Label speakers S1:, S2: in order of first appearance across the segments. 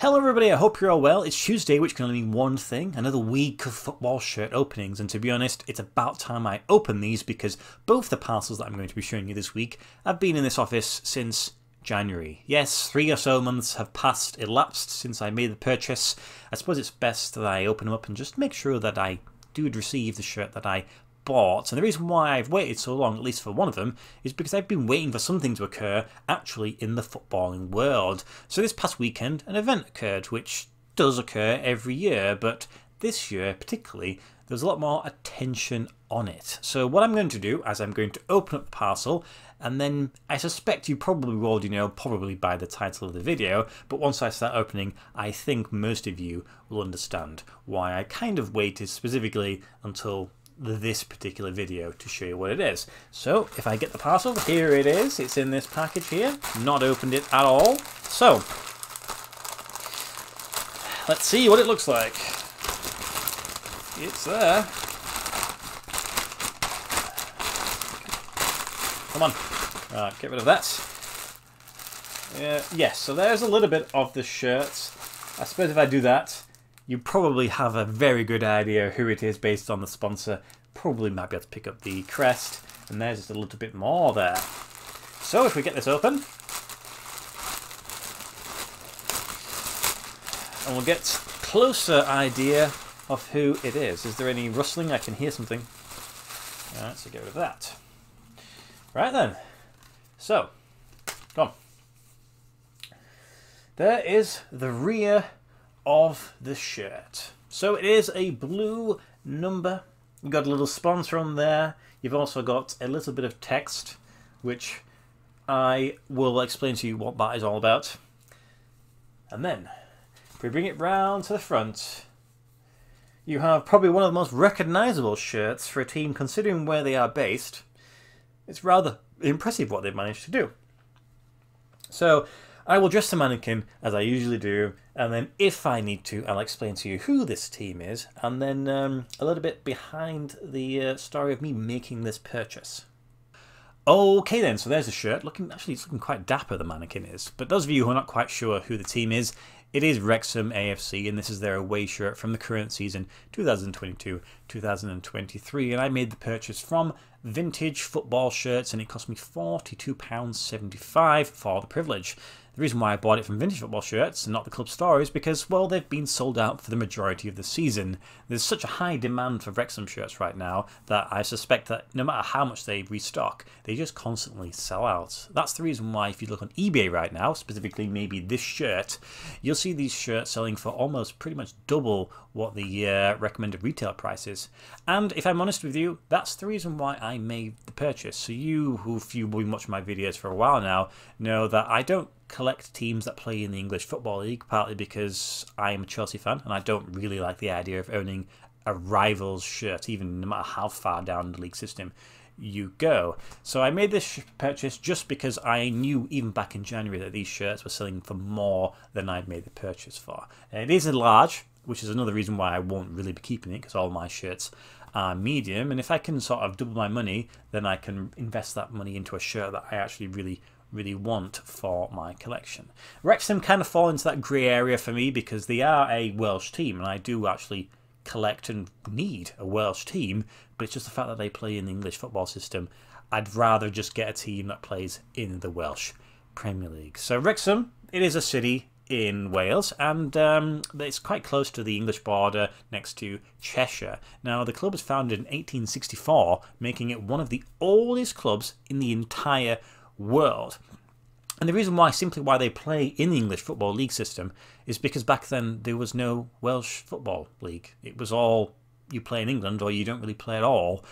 S1: Hello everybody, I hope you're all well. It's Tuesday, which can only mean one thing, another week of football shirt openings, and to be honest, it's about time I open these because both the parcels that I'm going to be showing you this week have been in this office since January. Yes, 3 or so months have elapsed since I made the purchase. I suppose it's best that I open them up and just make sure that I do receive the shirt that I bought. And the reason why I've waited so long, at least for one of them, is because I've been waiting for something to occur actually in the footballing world. So this past weekend an event occurred, which does occur every year, but this year particularly there's a lot more attention on it. So what I'm going to do is I'm going to open up the parcel, and then I suspect you probably already know, probably by the title of the video, but once I start opening I think most of you will understand why I kind of waited specifically until this particular video to show you what it is. So if I get the parcel, here it is. It's in this package here. Not opened it at all. So let's see what it looks like. It's there. Come on. Right, get rid of that. Yes, so there's a little bit of the shirt. I suppose if I do that, you probably have a very good idea who it is based on the sponsor. Probably might be able to pick up the crest, and there's just a little bit more there. So if we get this open, and we'll get closer idea of who it is. Is there any rustling? I can hear something. Alright, so get rid of that. Right then. So, come on. There is the rear of the shirt. So it is a blue number. You've got a little sponsor on there. You've also got a little bit of text, which I will explain to you what that is all about. And then, if we bring it round to the front, you have probably one of the most recognisable shirts for a team considering where they are based. It's rather impressive what they've managed to do. So, I will dress the mannequin as I usually do, and then if I need to, I'll explain to you who this team is, and then a little bit behind the story of me making this purchase. Okay then, so there's the shirt. Actually, it's looking quite dapper, the mannequin is. But those of you who are not quite sure who the team is, it is Wrexham AFC, and this is their away shirt from the current season, 2022-2023. And I made the purchase from Vintage Football Shirts, and it cost me £42.75 for the privilege. The reason why I bought it from Vintage Football Shirts and not the club store is because, well, they've been sold out for the majority of the season. There's such a high demand for Wrexham shirts right now that I suspect that no matter how much they restock, they just constantly sell out. That's the reason why if you look on eBay right now, specifically maybe this shirt, you'll see these shirts selling for almost pretty much double what the recommended retail price is. And if I'm honest with you, that's the reason why I made the purchase. So you, if you've been watching my videos for a while now, know that I don't collect teams that play in the English Football League, partly because I am a Chelsea fan and I don't really like the idea of owning a rival's shirt, even no matter how far down the league system you go. So I made this purchase just because I knew even back in January that these shirts were selling for more than I'd made the purchase for. And it is a large, which is another reason why I won't really be keeping it, because all my shirts are medium, and if I can sort of double my money, then I can invest that money into a shirt that I actually really want for my collection. Wrexham kind of fall into that grey area for me because they are a Welsh team, and I do actually collect and need a Welsh team, but it's just the fact that they play in the English football system. I'd rather just get a team that plays in the Welsh Premier League. So Wrexham, it is a city in Wales, and it's quite close to the English border next to Cheshire. Now, the club was founded in 1864, making it one of the oldest clubs in the entire world. And the reason why, simply why they play in the English Football League system, is because back then there was no Welsh Football League. It was all you play in England or you don't really play at all.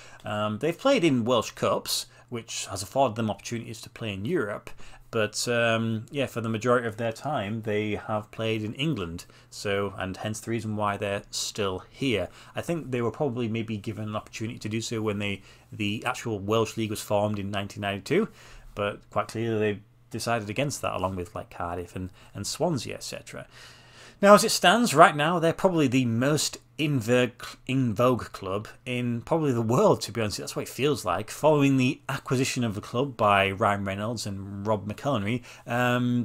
S1: They've played in Welsh Cups, which has afforded them opportunities to play in Europe, but yeah, for the majority of their time they have played in England, so, and hence the reason why they're still here. I think they were probably maybe given an opportunity to do so when the actual Welsh League was formed in 1992, but quite clearly they decided against that, along with like Cardiff and Swansea, etc. Now, as it stands right now, they're probably the most in vogue club in probably the world, to be honest. That's what it feels like. Following the acquisition of the club by Ryan Reynolds and Rob McElhenney,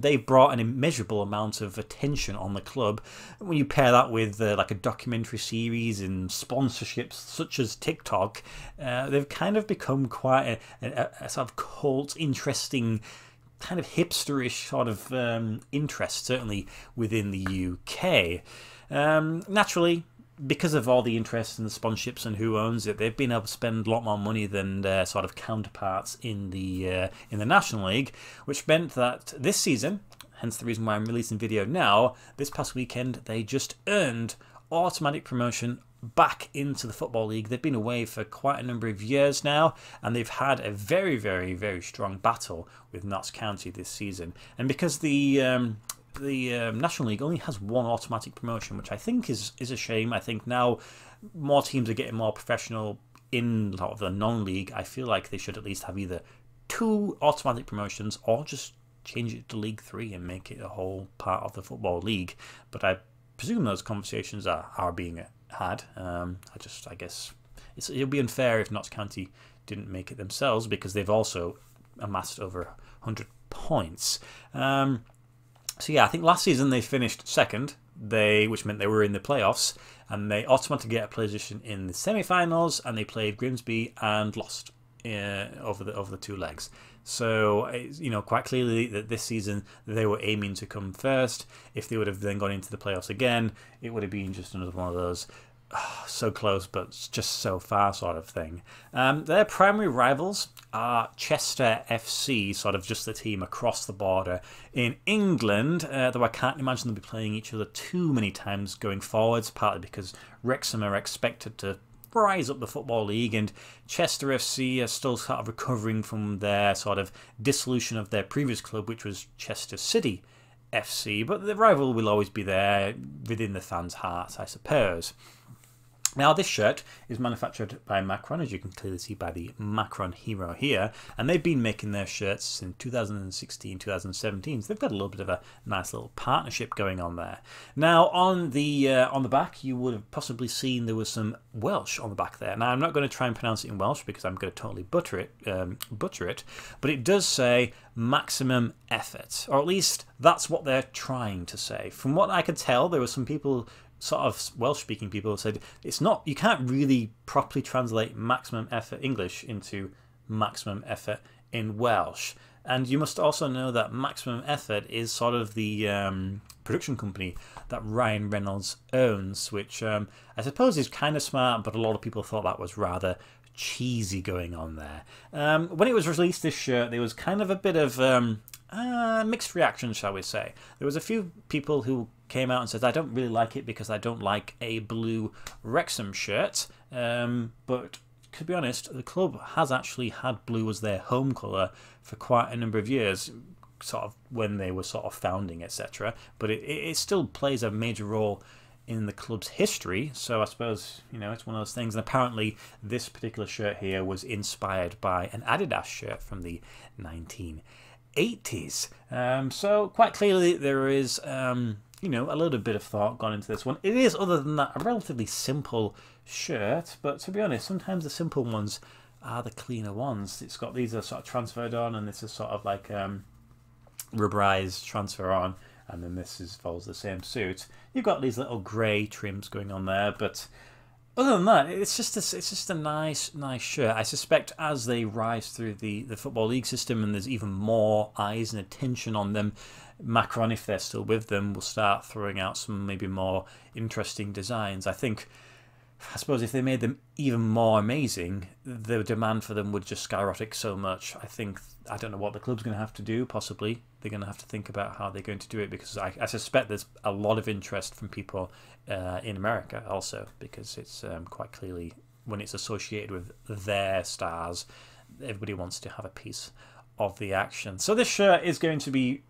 S1: they've brought an immeasurable amount of attention on the club. When you pair that with like a documentary series and sponsorships such as TikTok, they've kind of become quite a sort of cult, interesting, kind of hipsterish sort of interest, certainly within the UK. Naturally, because of all the interest and the sponsorships and who owns it, they've been able to spend a lot more money than their sort of counterparts in the National League, which meant that this season, hence the reason why I'm releasing video now, this past weekend they just earned automatic promotion back into the Football League. They've been away for quite a number of years now, and they've had a very, very, very strong battle with Notts County this season. And because the National League only has one automatic promotion, which I think is a shame. I think now more teams are getting more professional in sort of the non-league. I feel like they should at least have either 2 automatic promotions or just change it to League 3 and make it a whole part of the Football League. But I presume those conversations are being had. I guess it'll be unfair if Notts County didn't make it themselves, because they've also amassed over 100 points. So yeah, I think last season they finished second, which meant they were in the playoffs, and they automatically get a position in the semi-finals, and they played Grimsby and lost over the 2 legs. So quite clearly that this season they were aiming to come first. If they would have then gone into the playoffs again, it would have been just another one of those so close but just so far sort of thing. Their primary rivals are Chester FC, sort of just the team across the border in England, though I can't imagine they'll be playing each other too many times going forwards, partly because Wrexham are expected to rise up the Football League, and Chester FC are still sort of recovering from their sort of dissolution of their previous club, which was Chester City FC, but the rival will always be there within the fans' hearts, I suppose. Now, this shirt is manufactured by Macron, as you can clearly see by the Macron hero here, and they've been making their shirts since 2016, 2017, so they've got a little bit of a nice little partnership going on there. Now, on the back, you would have possibly seen there was some Welsh on the back there. Now, I'm not going to try and pronounce it in Welsh because I'm going to totally butcher it, but it does say maximum effort, or at least that's what they're trying to say. From what I could tell, there were some people, sort of Welsh-speaking people, said it's not, you can't really properly translate maximum effort English into maximum effort in Welsh. And you must also know that Maximum Effort is sort of the production company that Ryan Reynolds owns, which I suppose is kind of smart, but a lot of people thought that was rather cheesy going on there. When it was released, this shirt, there was kind of a bit of mixed reaction, shall we say. There was a few people who came out and said, I don't really like it because I don't like a blue Wrexham shirt, but to be honest, the club has actually had blue as their home colour for quite a number of years, sort of when they were sort of founding, etc. But it still plays a major role in the club's history, so I suppose, you know, it's one of those things. And apparently this particular shirt here was inspired by an Adidas shirt from the 1980s. So quite clearly there is, you know, a little bit of thought gone into this one. It is, other than that, a relatively simple shirt, but to be honest, sometimes the simple ones are the cleaner ones. It's got, these are sort of transferred on, and this is sort of like rubberized transfer on, and then this follows the same suit. You've got these little grey trims going on there, but other than that, it's just a nice shirt. I suspect as they rise through the Football League system and there's even more eyes and attention on them, Macron, if they're still with them, will start throwing out some maybe more interesting designs. I suppose if they made them even more amazing, the demand for them would just skyrocket so much. I don't know what the club's going to have to do, possibly. They're going to have to think about how they're going to do it, because I suspect there's a lot of interest from people in America also, because it's quite clearly, when it's associated with their stars, everybody wants to have a piece of the action. So this shirt is going to be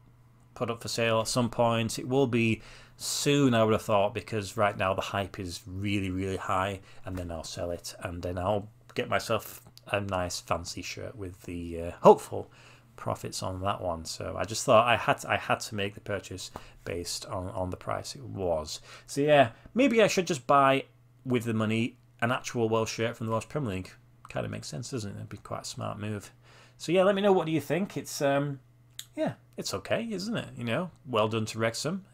S1: put up for sale at some point. It will be soon, I would have thought, because right now the hype is really, really high, and then I'll sell it, and then I'll get myself a nice fancy shirt with the hopeful profits on that one. So I just thought I had to make the purchase based on the price it was. So yeah, maybe I should just buy with the money an actual Welsh shirt from the Welsh Premier League. Kind of makes sense, doesn't it? It'd be quite a smart move. So yeah, let me know, what do you think? It's yeah, it's okay, isn't it? You know, well done to Wrexham.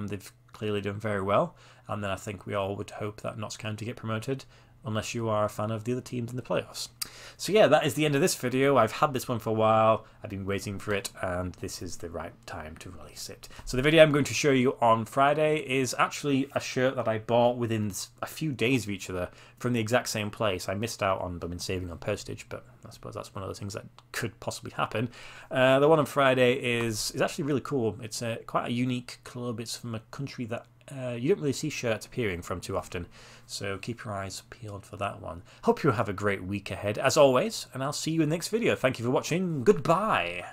S1: They've clearly done very well, and then I think we all would hope that Notts County get promoted, unless you are a fan of the other teams in the playoffs. So yeah, that is the end of this video. I've had this one for a while, I've been waiting for it, and this is the right time to release it. So the video I'm going to show you on Friday is actually a shirt that I bought within a few days of each other from the exact same place. I missed out on saving on postage, but I suppose that's one of those things that could possibly happen. The one on Friday is actually really cool. It's quite a unique club. It's from a country that you don't really see shirts appearing from too often, so keep your eyes peeled for that one. Hope you have a great week ahead, as always, and I'll see you in the next video. Thank you for watching. Goodbye.